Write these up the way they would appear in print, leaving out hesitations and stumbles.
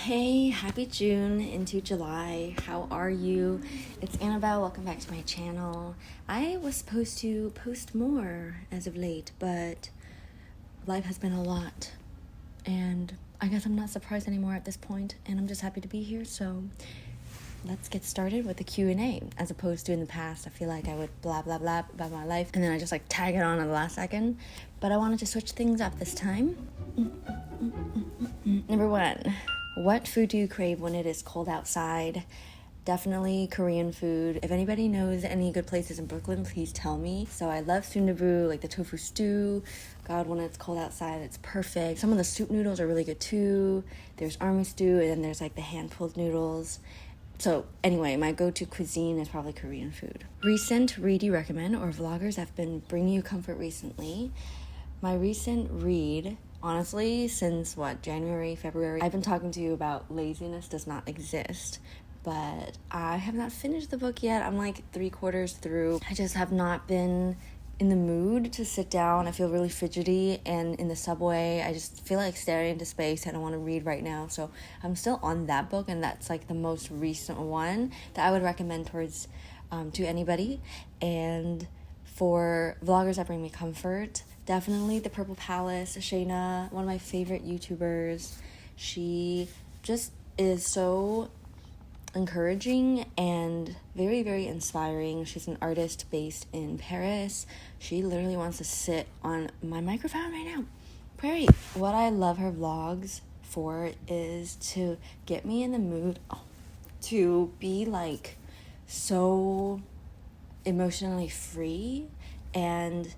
Hey, happy June into July. How are you? It's Annabelle. Welcome back to my channel. I was supposed to post more as of late, but life has been a lot. And I guess I'm not surprised anymore at this point, and I'm just happy to be here. So let's get started with the Q&A. As opposed to in the past, I feel like I would blah, blah, blah about my life, and then I just like tag it on at the last second. But I wanted to switch things up this time. Number 1. What food do you crave when it is cold outside? Definitely Korean food. If anybody knows any good places in Brooklyn, please tell me. So I love sundabu, like the tofu stew. God, when it's cold outside, it's perfect. Some of the soup noodles are really good too. There's army stew, and then there's like the hand-pulled noodles. So anyway, my go-to cuisine is probably Korean food. Recent read you recommend or vloggers that have been bringing you comfort recently? My recent read, honestly, since January, February, I've been talking to you about Laziness Does Not Exist, but I have not finished the book yet. I'm like 3/4 through. I just have not been in the mood to sit down. I feel really fidgety, and in the subway, I just feel like staring into space. I don't want to read right now, so I'm still on that book, and that's like the most recent one that I would recommend towards to anybody. And for vloggers that bring me comfort, definitely The Purple Palace. Shayna, one of my favorite YouTubers. She just is so encouraging and very, very inspiring. She's an artist based in Paris. She literally wants to sit on my microphone right now. Prairie. What I love her vlogs for is to get me in the mood to be like so emotionally free, and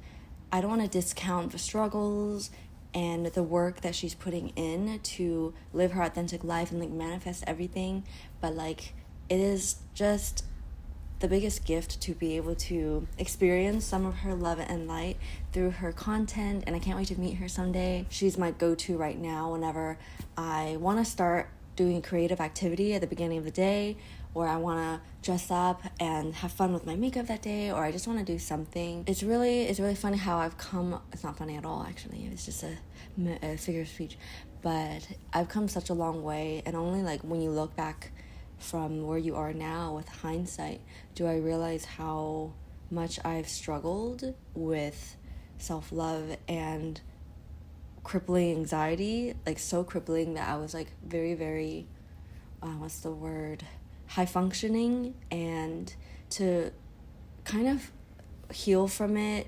I don't want to discount the struggles and the work that she's putting in to live her authentic life and like manifest everything, but like it is just the biggest gift to be able to experience some of her love and light through her content, and I can't wait to meet her someday. She's my go-to right now whenever I want to start doing creative activity at the beginning of the day, or I want to dress up and have fun with my makeup that day, or I just want to do something. It's really funny how I've come. It's not funny at all, actually. It's just a figure of speech. But I've come such a long way, and only like when you look back from where you are now with hindsight do I realize how much I've struggled with self-love and crippling anxiety, like so crippling that I was like very, very high functioning, and to kind of heal from it,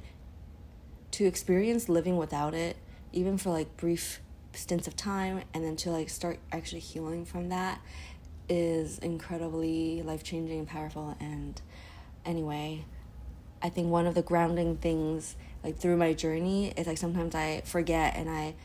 to experience living without it even for like brief stints of time, and then to like start actually healing from that is incredibly life-changing and powerful. And anyway, I think one of the grounding things like through my journey is like sometimes I forget and I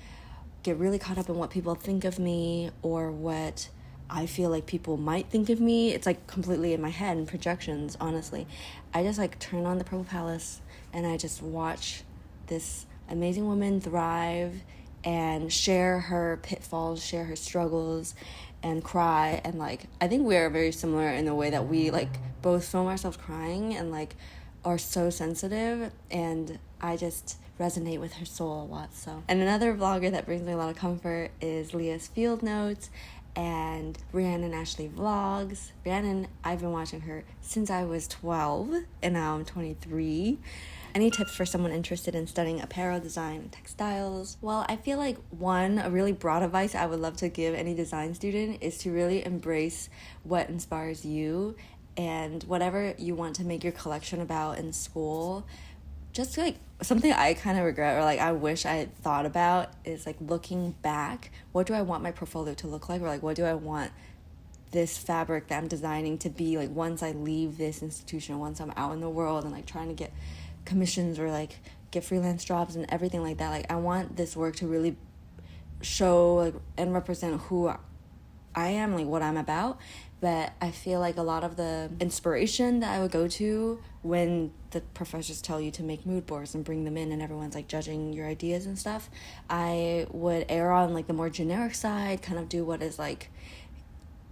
get really caught up in what people think of me or what I feel like people might think of me. It's like completely in my head and projections, honestly. I just like turn on The Purple Palace and I just watch this amazing woman thrive and share her pitfalls, share her struggles, and cry. And like I think we are very similar in the way that we like both film ourselves crying and like are so sensitive, and I just resonate with her soul a lot. So, and another vlogger that brings me a lot of comfort is Leah's Field Notes and Rhiannon Ashley Vlogs. Rhiannon, I've been watching her since I was 12 and now I'm 23. Any tips for someone interested in studying apparel design and textiles? Well, I feel like a really broad advice I would love to give any design student is to really embrace what inspires you, and whatever you want to make your collection about in school. Just like something I kind of regret or like I wish I had thought about is like looking back, what do I want my portfolio to look like, or like what do I want this fabric that I'm designing to be like once I leave this institution, once I'm out in the world and like trying to get commissions or like get freelance jobs and everything like that. Like I want this work to really show like and represent who I am, like what I'm about. But I feel like a lot of the inspiration that I would go to when the professors tell you to make mood boards and bring them in and everyone's like judging your ideas and stuff, I would err on like the more generic side, kind of do what is like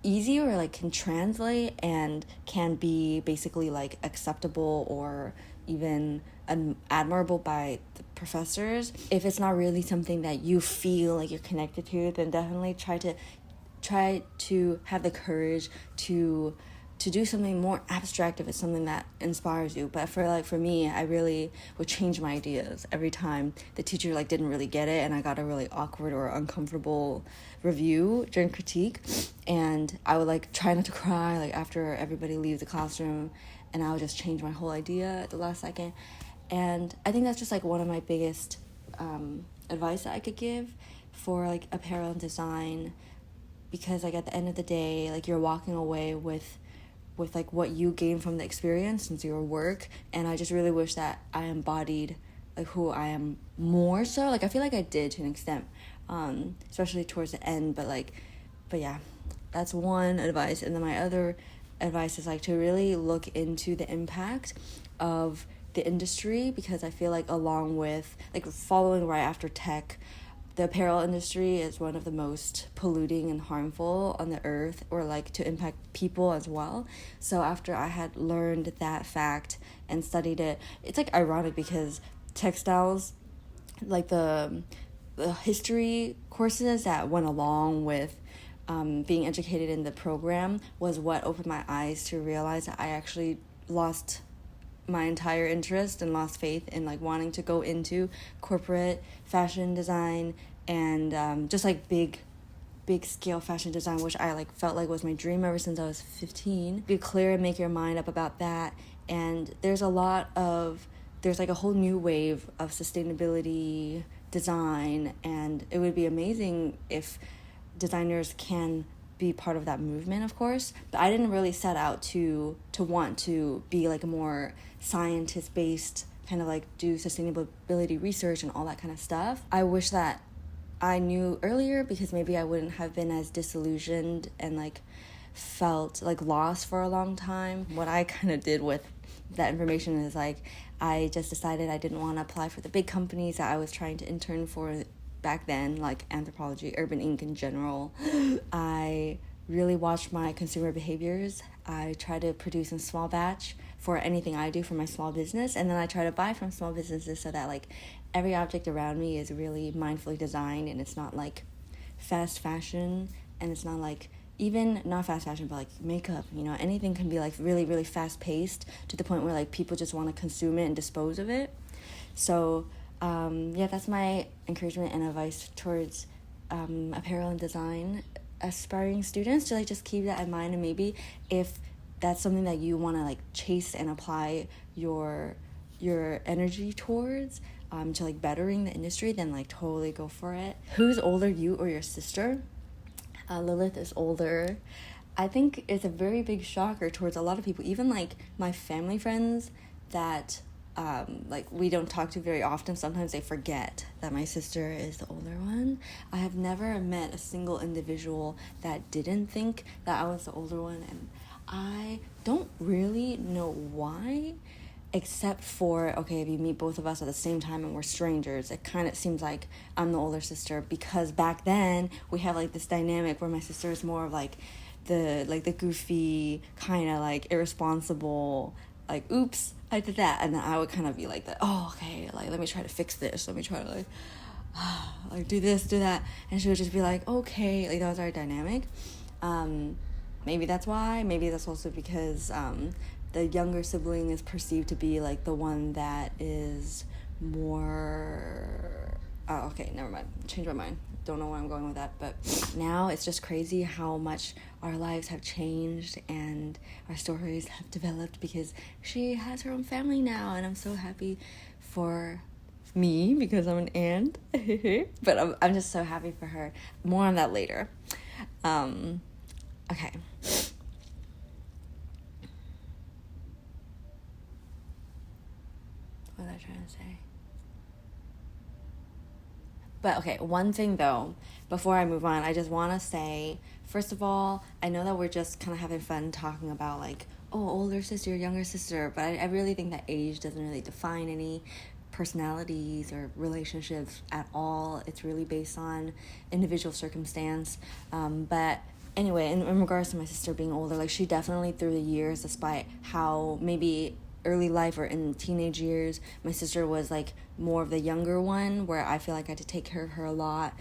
easy or like can translate and can be basically like acceptable or even admirable by the professors. If it's not really something that you feel like you're connected to, then definitely try to try to have the courage to do something more abstract if it's something that inspires you. But for me, I really would change my ideas every time the teacher like didn't really get it and I got a really awkward or uncomfortable review during critique. And I would like try not to cry like after everybody leaves the classroom, and I would just change my whole idea at the last second. And I think that's just like one of my biggest advice that I could give for like apparel and design, because like at the end of the day, like you're walking away with like what you gain from the experience into your work. And I just really wish that I embodied like who I am more so. Like I feel like I did to an extent, especially towards the end, but yeah, that's one advice. And then my other advice is like to really look into the impact of the industry, because I feel like along with like following right after tech, the apparel industry is one of the most polluting and harmful on the earth, or like to impact people as well. So after I had learned that fact and studied it, it's like ironic because textiles, like the history courses that went along with being educated in the program, was what opened my eyes to realize that I actually lost my entire interest and lost faith in like wanting to go into corporate fashion design and just like big scale fashion design, which I like felt like was my dream ever since I was 15. Be clear and make your mind up about that. And there's like a whole new wave of sustainability design, and it would be amazing if designers can be part of that movement, of course. But I didn't really set out to want to be like a more scientist-based kind of like do sustainability research and all that kind of stuff. I wish that I knew earlier, because maybe I wouldn't have been as disillusioned and like felt like lost for a long time. What I kind of did with that information is like I just decided I didn't want to apply for the big companies that I was trying to intern for back then, like Anthropologie, Urban Inc. in general. I really watch my consumer behaviors. I try to produce in small batch for anything I do for my small business, and then I try to buy from small businesses so that like every object around me is really mindfully designed, and it's not like fast fashion, and it's not like even not fast fashion but like makeup, you know, anything can be like really really fast paced to the point where like people just want to consume it and dispose of it. So yeah, that's my encouragement and advice towards apparel and design aspiring students, to like just keep that in mind. And maybe if that's something that you want to like chase and apply your energy towards, to like bettering the industry, then like totally go for it. Who's older, you or your sister? Lilith is older. I think it's a very big shocker towards a lot of people, even like my family friends that like we don't talk to very often. Sometimes they forget that my sister is the older one. I have never met a single individual that didn't think that I was the older one, and I don't really know why, except for, okay, if you meet both of us at the same time and we're strangers, it kind of seems like I'm the older sister, because back then we have like this dynamic where my sister is more of like the goofy kind of like irresponsible, like oops I did that, and then I would kind of be like that, oh okay, like let me try to fix this, let me try to like do this, do that, and she would just be like okay. Like that was our dynamic. Maybe that's why. Maybe that's also because the younger sibling is perceived to be like the one that is more okay, never mind, change my mind, don't know where I'm going with that. But now it's just crazy how much our lives have changed and our stories have developed, because she has her own family now, and I'm so happy for me because I'm an aunt. But I'm just so happy for her. More on that later. Okay. What was I trying to say? But okay, one thing though, before I move on, I just want to say, first of all, I know that we're just kind of having fun talking about like, oh, older sister, younger sister, but I really think that age doesn't really define any personalities or relationships at all. It's really based on individual circumstance. But anyway, in regards to my sister being older, like she definitely through the years, despite how maybe early life or in teenage years, my sister was like more of the younger one, where I feel like I had to take care of her a lot.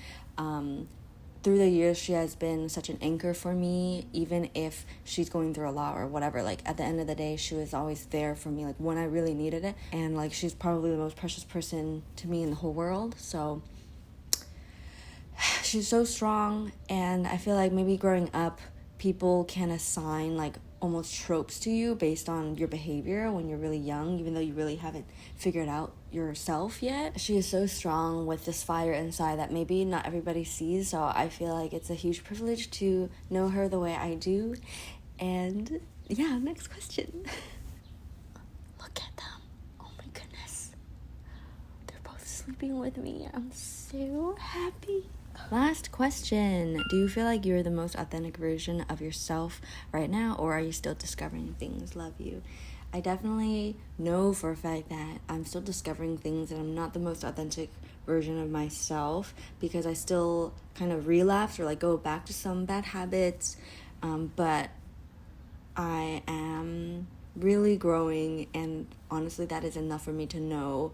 through the years, she has been such an anchor for me, even if she's going through a lot or whatever. Like, at the end of the day, she was always there for me, like, when I really needed it. And, like, she's probably the most precious person to me in the whole world. So, she's so strong. And I feel like maybe growing up, people can assign, like, almost tropes to you based on your behavior when you're really young, even though you really haven't figured out yourself yet. She is so strong with this fire inside that maybe not everybody sees, so I feel like it's a huge privilege to know her the way I do. And yeah, next question. Look at them. Oh my goodness. They're both sleeping with me. I'm so happy. Last question. Do you feel like you're the most authentic version of yourself right now, or are you still discovering things? Love you. I definitely know for a fact that I'm still discovering things and I'm not the most authentic version of myself because I still kind of relapse or like go back to some bad habits. But I am really growing, and honestly that is enough for me to know,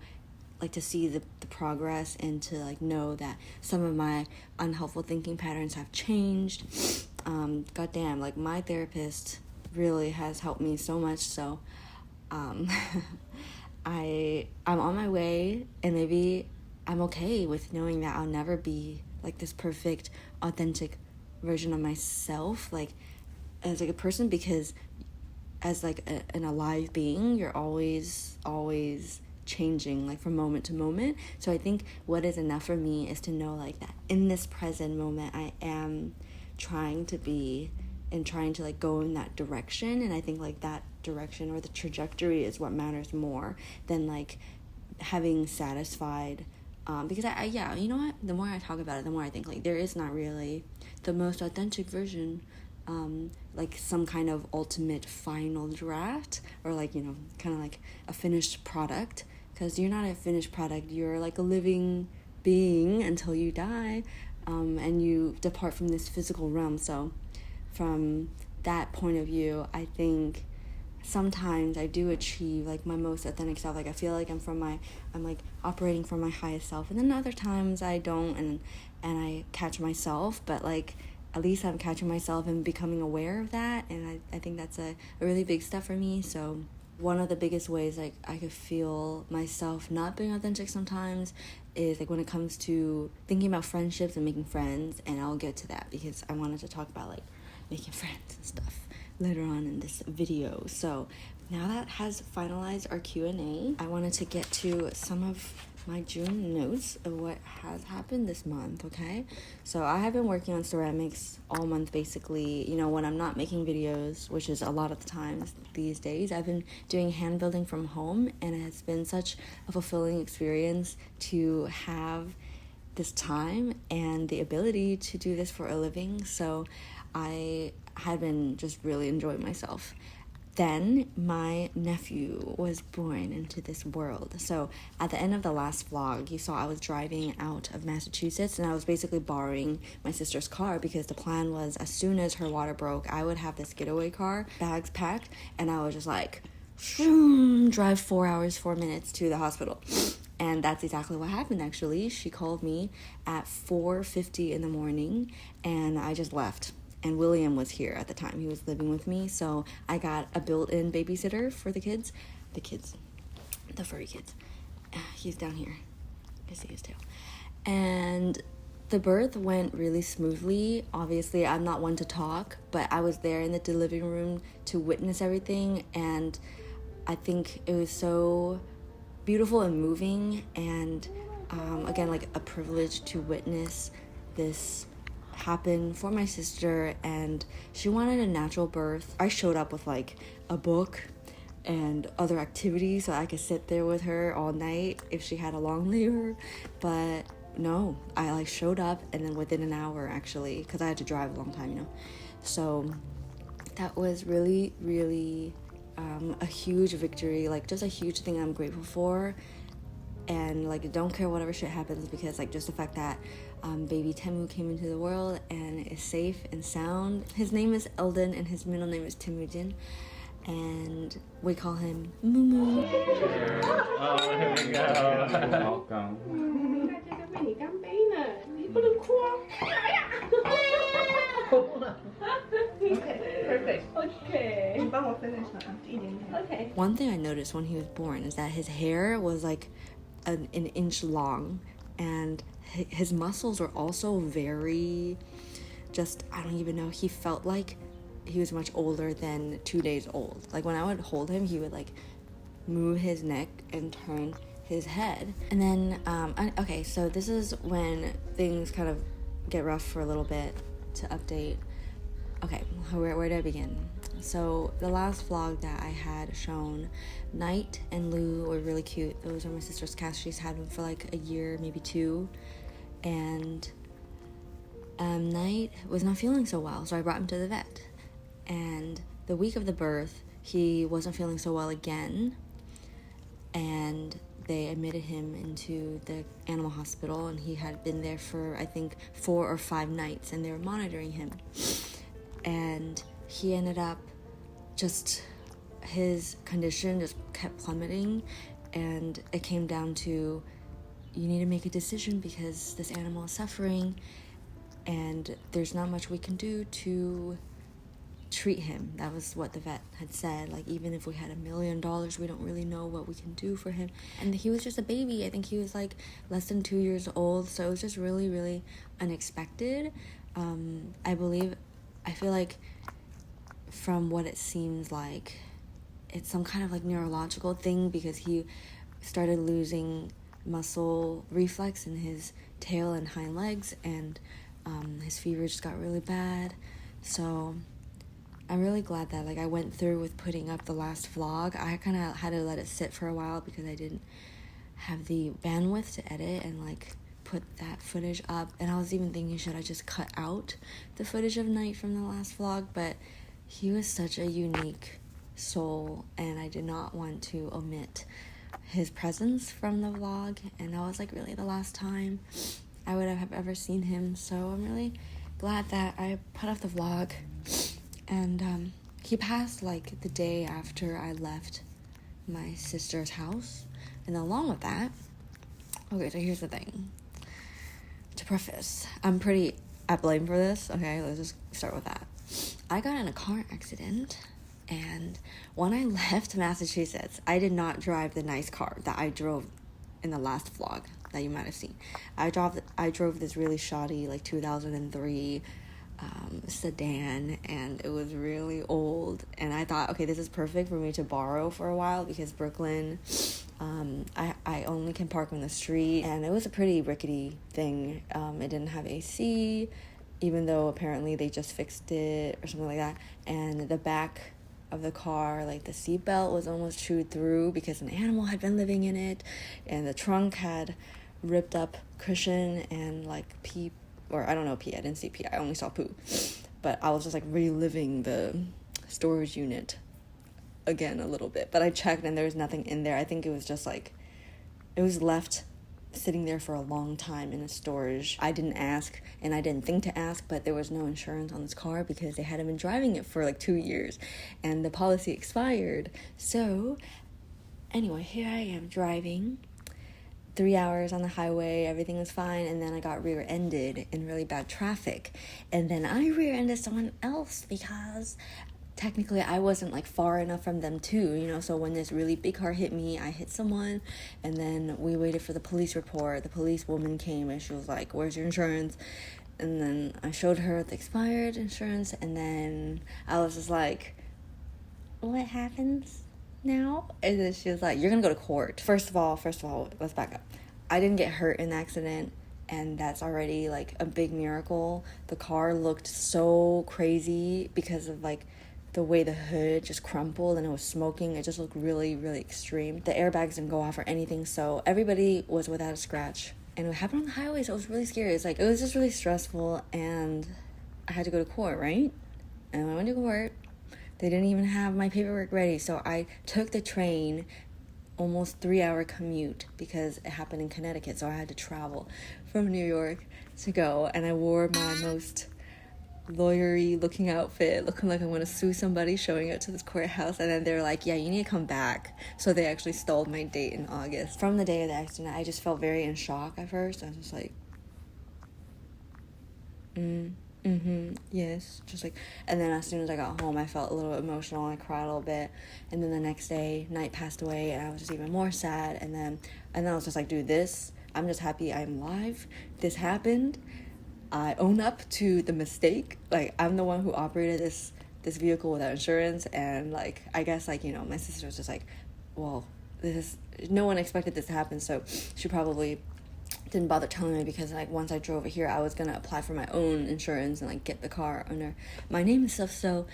like, to see the progress and to like know that some of my unhelpful thinking patterns have changed. Goddamn, like, my therapist really has helped me so much. So I'm on my way, and maybe I'm okay with knowing that I'll never be like this perfect authentic version of myself, like as like a person, because as like an alive being, you're always changing, like from moment to moment. So I think what is enough for me is to know like that in this present moment I am trying to be and trying to like go in that direction. And I think like that direction or the trajectory is what matters more than like having satisfied, because I yeah, you know what, the more I talk about it, the more I think like there is not really the most authentic version, like some kind of ultimate final draft, or like, you know, kind of like a finished product, because you're not a finished product, you're like a living being until you die, and you depart from this physical realm. So from that point of view, I think sometimes I do achieve like my most authentic self. Like I feel like I'm like operating from my highest self, and then other times I don't, and I catch myself, but like at least I'm catching myself and becoming aware of that. And I think that's a really big step for me. So one of the biggest ways like I could feel myself not being authentic sometimes is like when it comes to thinking about friendships and making friends, and I'll get to that because I wanted to talk about like making friends and stuff later on in this video. So now that has finalized our Q&A, I wanted to get to some of my June notes of what has happened this month, okay? So I have been working on ceramics all month basically. You know, when I'm not making videos, which is a lot of the times these days, I've been doing hand building from home, and it has been such a fulfilling experience to have this time and the ability to do this for a living. So I had been just really enjoying myself. Then my nephew was born into this world. So at the end of the last vlog, you saw I was driving out of Massachusetts, and I was basically borrowing my sister's car because the plan was as soon as her water broke, I would have this getaway car, bags packed, and I would just like drive 4 hours, 4 minutes to the hospital. And that's exactly what happened, actually. She called me at 4:50 in the morning, and I just left. And William was here at the time. He was living with me, so I got a built-in babysitter for the furry kids. He's down here. I see his tail. And the birth went really smoothly. Obviously, I'm not one to talk, but I was there in the delivery room to witness everything, and I think it was so beautiful and moving, and again, like a privilege to witness this happen for my sister. And she wanted a natural birth. I showed up with like a book and other activities so I could sit there with her all night if she had a long labor, but no, I like showed up, and then within an hour, actually, because I had to drive a long time, you know. So that was really, really a huge victory, like just a huge thing I'm grateful for. And like don't care whatever shit happens, because like just the fact that baby Temu came into the world and is safe and sound. His name is Eldon and his middle name is Temujin, and we call him Mumu. Oh, here we go. Welcome. I'll finish eating. Okay. One thing I noticed when he was born is that his hair was like an inch long, and his muscles were also very, just, I don't even know, he felt like he was much older than 2 days old. Like when I would hold him, he would like move his neck and turn his head. And then, okay, so this is when things kind of get rough for a little bit to update. Okay, where do I begin? So the last vlog that I had shown, Knight and Lou were really cute. Those are my sister's cats. She's had them for like a year, maybe 2. And Knight was not feeling so well, so I brought him to the vet. And the week of the birth, he wasn't feeling so well again. And they admitted him into the animal hospital, and he had been there for, I think, 4 or 5 nights, and they were monitoring him. And he ended up just, his condition just kept plummeting, and it came down to, you need to make a decision because this animal is suffering, and there's not much we can do to treat him. That was what the vet had said. Like, even if we had $1 million, we don't really know what we can do for him. And he was just a baby. I think he was like less than 2 years old, so it was just really, really unexpected. I feel like from what it seems like, it's some kind of like neurological thing, because he started losing muscle reflex in his tail and hind legs, and his fever just got really bad. So I'm really glad that like I went through with putting up the last vlog. I kind of had to let it sit for a while because I didn't have the bandwidth to edit and like put that footage up. And I was even thinking, should I just cut out the footage of Knight from the last vlog? But he was such a unique soul, and I did not want to omit his presence from the vlog, and that was like really the last time I would have ever seen him. So I'm really glad that I put up the vlog. And he passed like the day after I left my sister's house. And along with that, okay, so here's the thing. To preface, I'm pretty at blame for this. Okay, let's just start with that. I got in a car accident, and when I left Massachusetts, I did not drive the nice car that I drove in the last vlog that you might have seen. I drove this really shoddy like 2003 sedan, and it was really old, and I thought, okay, this is perfect for me to borrow for a while, because Brooklyn, I only can park on the street, and it was a pretty rickety thing. It didn't have AC, even though apparently they just fixed it or something like that. And the back of the car, like the seatbelt was almost chewed through because an animal had been living in it, and the trunk had ripped up cushion and like pee, or I don't know, pee, I didn't see pee, I only saw poo. But I was just like reliving the storage unit again a little bit. But I checked and there was nothing in there. I think it was just like, it was left sitting there for a long time in a storage. I didn't ask, and I didn't think to ask, but there was no insurance on this car because they hadn't been driving it for like 2 years, and the policy expired. So anyway, here I am driving 3 hours on the highway, everything was fine, and then I got rear-ended in really bad traffic, and then I rear-ended someone else because technically I wasn't like far enough from them too, you know. So when this really big car hit me, I hit someone, and then we waited for the police report. The police woman came and she was like, "Where's your insurance?" And then I showed her the expired insurance, and then I was just like, what happens now? And then she was like, "You're gonna go to court." First of all, let's back up. I didn't get hurt in the accident, and that's already like a big miracle. The car looked so crazy because of like the way the hood just crumpled and it was smoking. It just looked really, really extreme. The airbags didn't go off or anything, so everybody was without a scratch. And it happened on the highway, so it was really scary. It's like, it was just really stressful, and I had to go to court, right? And when I went to court, they didn't even have my paperwork ready, so I took the train, almost 3-hour commute, because it happened in Connecticut, so I had to travel from New York to go, and I wore my most lawyery looking outfit, looking like I'm gonna sue somebody, showing up to this courthouse, and then they're like, "Yeah, you need to come back." So they actually stalled my date in August. From the day of the accident, I just felt very in shock at first. I was just like, Yes, just like, and then as soon as I got home, I felt a little emotional. I cried a little bit, and then the next day, Night passed away, and I was just even more sad. And then I was just like, dude, I'm just happy I'm alive. This happened. I own up to the mistake. Like, I'm the one who operated this vehicle without insurance, and like, I guess, like, my sister was just like, well, no one expected this to happen, so she probably didn't bother telling me, because like once I drove it here, I was gonna apply for my own insurance and like get the car under my name and stuff. So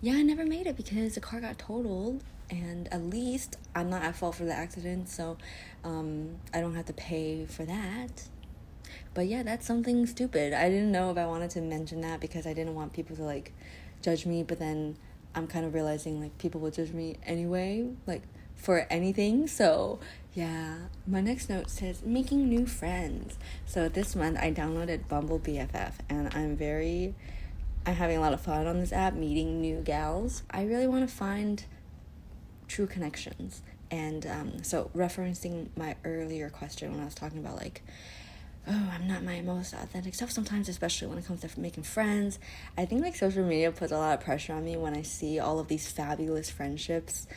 yeah, I never made it because the car got totaled, and at least I'm not at fault for the accident, so I don't have to pay for that. But yeah, that's something stupid. I didn't know if I wanted to mention that because I didn't want people to like judge me, but then I'm kind of realizing like people will judge me anyway, like for anything. So yeah, my next note says making new friends. So this month I downloaded Bumble BFF, and I'm having a lot of fun on this app, meeting new gals. I really want to find true connections. And so referencing my earlier question when I was talking about like, oh, I'm not my most authentic self sometimes, especially when it comes to making friends. I think like social media puts a lot of pressure on me when I see all of these fabulous friendships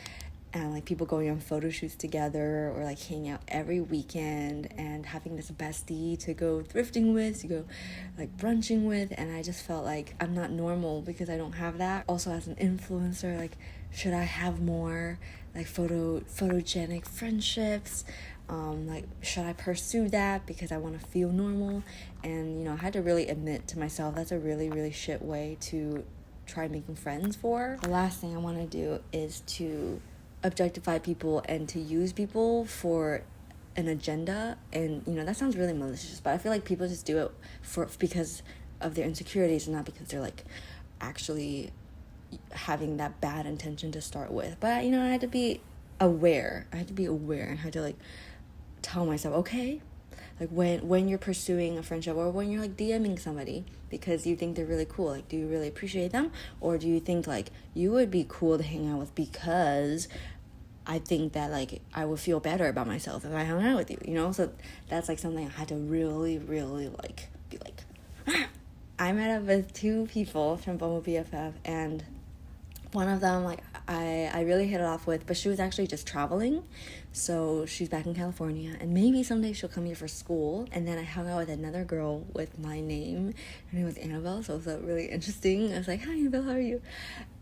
and like people going on photo shoots together, or like hanging out every weekend and having this bestie to go thrifting with, to go like brunching with. And I just felt like I'm not normal because I don't have that. Also, as an influencer, like, should I have more like photogenic friendships? Like, should I pursue that because I want to feel normal? And I had to really admit to myself that's a really, really shit way to try making friends for. The last thing I want to do is to objectify people and to use people for an agenda. And that sounds really malicious, but I feel like people just do it because of their insecurities and not because they're like actually having that bad intention to start with. But I had to be aware. I had to like tell myself, okay, like when you're pursuing a friendship, or when you're like DMing somebody because you think they're really cool, like, do you really appreciate them, or do you think like you would be cool to hang out with because I think that like I would feel better about myself if I hung out with you, So that's like something I had to really, really like be like, I met up with 2 people from Bumble BFF, and one of them like I really hit it off with, but she was actually just traveling, so she's back in California, and maybe someday she'll come here for school. And then I hung out with another girl with my name. Her name was Annabelle, so it was really interesting. I was like, hi Annabelle, how are you?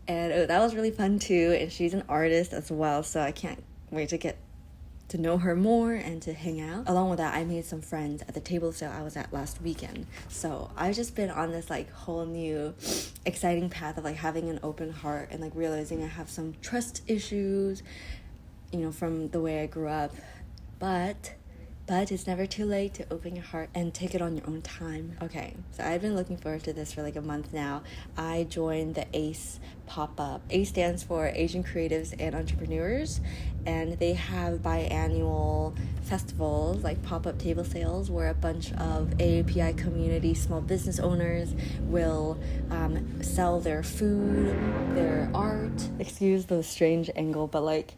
And that was really fun too, and she's an artist as well, so I can't wait to get to know her more and to hang out. Along with that, I made some friends at the table sale I was at last weekend. So I've just been on this like whole new exciting path of like having an open heart and like realizing I have some trust issues, from the way I grew up. But it's never too late to open your heart and take it on your own time. Okay, so I've been looking forward to this for like a month now. I joined the ACE pop-up. ACE stands for Asian Creatives and Entrepreneurs, and they have biannual festivals like pop-up table sales where a bunch of AAPI community small business owners will sell their food, their art. Excuse the strange angle, but like,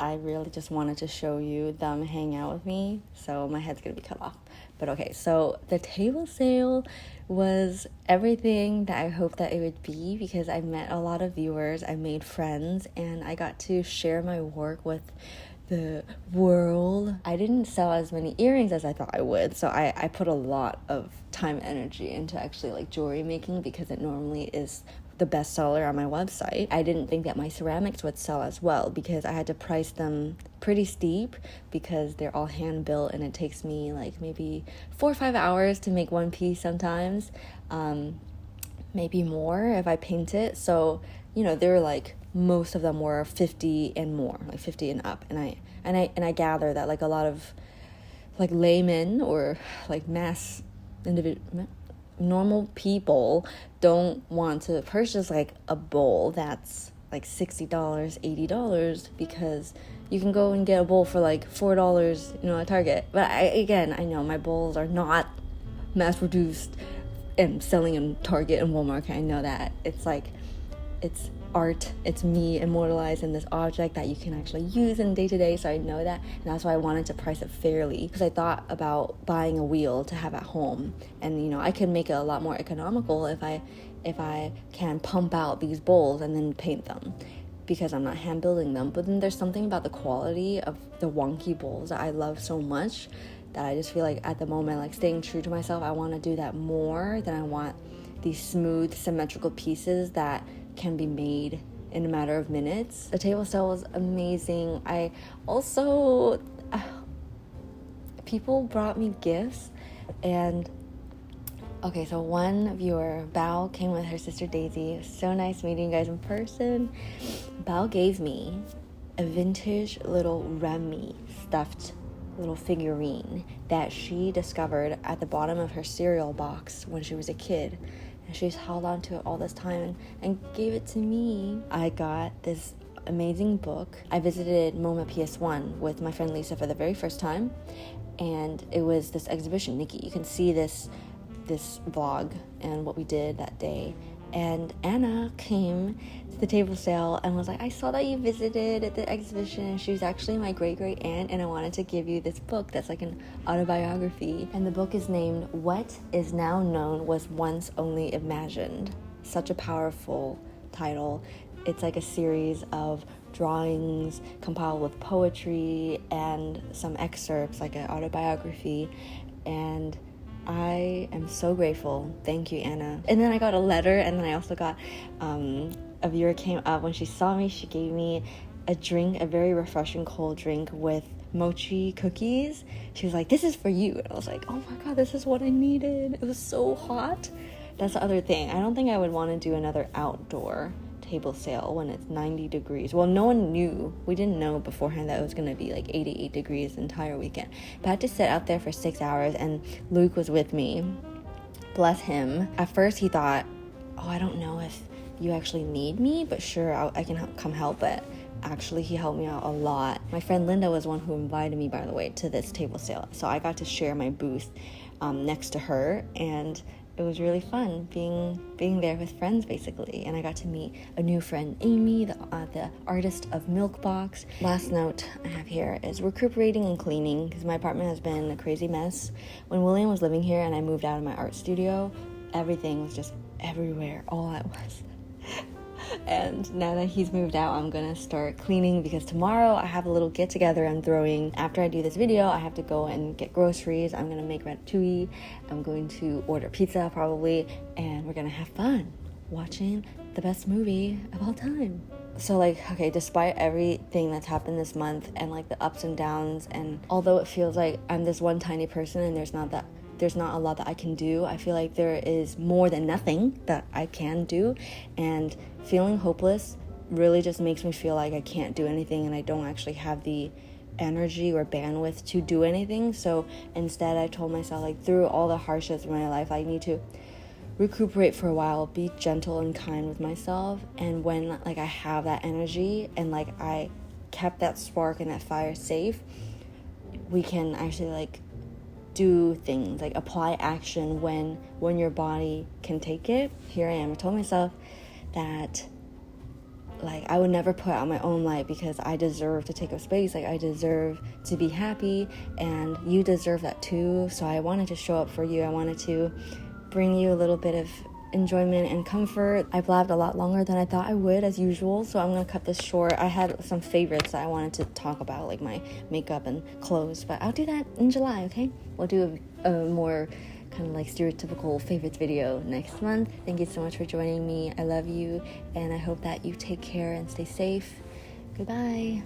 I really just wanted to show you them hang out with me, so my head's gonna be cut off. But okay, so the table sale was everything that I hoped that it would be, because I met a lot of viewers, I made friends, and I got to share my work with the world. I didn't sell as many earrings as I thought I would, so I put a lot of time and energy into actually like jewelry making, because it normally is the best seller on my website. I didn't think that my ceramics would sell as well, because I had to price them pretty steep because they're all hand built, and it takes me like maybe 4 or 5 hours to make one piece sometimes, maybe more if I paint it. So they were like, most of them were 50 and more, like 50 and up, and I gather that like a lot of like laymen or like mass individual normal people don't want to purchase like a bowl that's like $60, $80, because you can go and get a bowl for like $4, at Target. But I know my bowls are not mass produced and selling in Target and Walmart. I know that. It's like it's art, it's me immortalized in this object that you can actually use in day-to-day. So I know that, and that's why I wanted to price it fairly, because I thought about buying a wheel to have at home, and you know, I could make it a lot more economical if I can pump out these bowls and then paint them, because I'm not hand building them. But then there's something about the quality of the wonky bowls that I love so much that I just feel like at the moment, like staying true to myself, I want to do that more than I want these smooth symmetrical pieces that can be made in a matter of minutes. The table sale was amazing. I also people brought me gifts, and okay, so one viewer, Bao, came with her sister Daisy. It was so nice meeting you guys in person. Bao gave me a vintage little Remy stuffed little figurine that she discovered at the bottom of her cereal box when she was a kid. And she's held on to it all this time and gave it to me. I got this amazing book. I visited MoMA PS1 with my friend Lisa for the very first time, and it was this exhibition. Nikki, you can see this vlog and what we did that day. And Anna came to the table sale and was like, I saw that you visited at the exhibition, and she was actually my great aunt, and I wanted to give you this book that's like an autobiography. And the book is named What Is Now Known Was Once Only Imagined. Such a powerful title. It's like a series of drawings compiled with poetry and some excerpts, like an autobiography. And I am so grateful. Thank you, Anna. And then I got a letter, and then I also got a viewer came up. When she saw me, she gave me a drink, a very refreshing cold drink with mochi cookies. She was like, this is for you. And I was like, oh my god, this is what I needed. It was so hot. That's the other thing. I don't think I would want to do another outdoor table sale when it's 90 degrees. Well, no one knew. We didn't know beforehand that it was going to be like 88 degrees the entire weekend. But I had to sit out there for 6 hours, and Luke was with me. Bless him. At first he thought, oh, I don't know if you actually need me, but sure, I can come help. But actually, he helped me out a lot. My friend Linda was one who invited me, by the way, to this table sale. So I got to share my booth next to her, and it was really fun being there with friends, basically. And I got to meet a new friend, Amy, the artist of Milkbox. Last note I have here is recuperating and cleaning, because my apartment has been a crazy mess. When William was living here and I moved out of my art studio, everything was just everywhere all at once. And now that he's moved out, I'm gonna start cleaning, because tomorrow I have a little get together I'm throwing. After I do this video, I have to go and get groceries. I'm gonna make ratatouille. I'm going to order pizza probably, and we're gonna have fun watching the best movie of all time. So like, okay, despite everything that's happened this month and like the ups and downs, and although it feels like I'm this one tiny person and there's not a lot that I can do, I feel like there is more than nothing that I can do. And feeling hopeless really just makes me feel like I can't do anything, and I don't actually have the energy or bandwidth to do anything. So instead I told myself, like, through all the hardships in my life, I need to recuperate for a while, be gentle and kind with myself. And when like I have that energy and like I kept that spark and that fire safe, we can actually like do things, like apply action when your body can take it. Here I am. I told myself that like I would never put out my own light, because I deserve to take up space. Like I deserve to be happy, and you deserve that too. So I wanted to show up for you. I wanted to bring you a little bit of enjoyment and comfort. I blabbed a lot longer than I thought I would, as usual, so I'm gonna cut this short. I had some favorites that I wanted to talk about, like my makeup and clothes, but I'll do that in July, okay? We'll do a more kind of like stereotypical favorites video next month. Thank you so much for joining me. I love you, and I hope that you take care and stay safe. Goodbye.